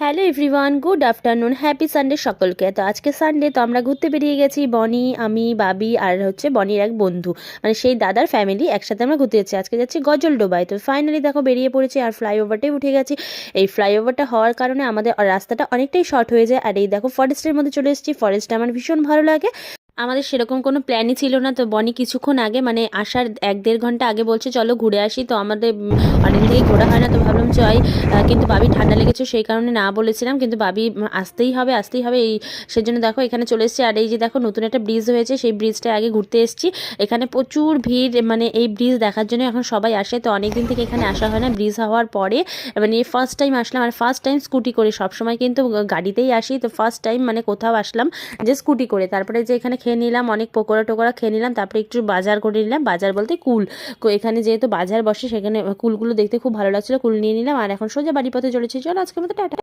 Hello everyone, good afternoon, happy Sunday সকলকে। তো আজকে সানডে, তো আমরা ঘুরতে বেরিয়ে গেছি। বনি, আমি, বাবি আর হচ্ছে বনির এক বন্ধু, মানে সেই দাদার ফ্যামিলি একসাথে আমরা ঘুরতে যাচ্ছি। আজকে যাচ্ছি গজলডোবায়। তো ফাইনালি দেখো বেরিয়ে পড়েছি আর ফ্লাইওভারটাই উঠে গেছি। এই ফ্লাইওভারটা হওয়ার কারণে আমাদের রাস্তাটা অনেকটাই শর্ট হয়ে যায়। আর এই দেখো ফরেস্টের মধ্যে চলে এসেছি। ফরেস্টটা আমার ভীষণ ভালো লাগে। আমাদের সেরকম কোনো প্ল্যানই ছিল না। তো বনি কিছুক্ষণ আগে, মানে আসার 1-1.5 ঘন্টা আগে বলছে চলো ঘুরে আসি। তো আমাদের অনেকদিন থেকে ঘোরা হয় না, তো ভাবলাম যাই। কিন্তু বাবি ঠান্ডা লেগেছে, সেই কারণে না বলেছিলাম, কিন্তু বাবি আসতেই হবে আসতেই হবে এই সেজন্য দেখো এখানে চলে এসেছি। আর এই যে দেখো নতুন একটা ব্রিজ হয়েছে, সেই ব্রিজটায় আগে ঘুরতে এসেছি। এখানে প্রচুর ভিড়, মানে এই ব্রিজ দেখার জন্য এখন সবাই আসে। তো অনেক দিন থেকে এখানে আসা হয় না। ব্রিজ হওয়ার পরে মানে ফার্স্ট টাইম আসলাম। আর ফার্স্ট টাইম স্কুটি করে, সবসময় কিন্তু গাড়িতেই আসি। তো ফার্স্ট টাইম মানে কোথাও আসলাম যে স্কুটি করে। তারপরে যে এখানে খেয়ে নিলাম, অনেক পকোড়া টোকোড়া খেয়ে নিলাম। তারপরে একটু বাজার করে নিলাম, বাজার বলতে কুল। এখানে যেহেতু বাজার বসে, সেখানে কুলগুলো দেখতে খুব ভালো লাগছিলো, কুল নিয়ে নিলাম। আর এখন সোজা বাড়ির পথে চলেছি। চলো আজকের মতো টাটা।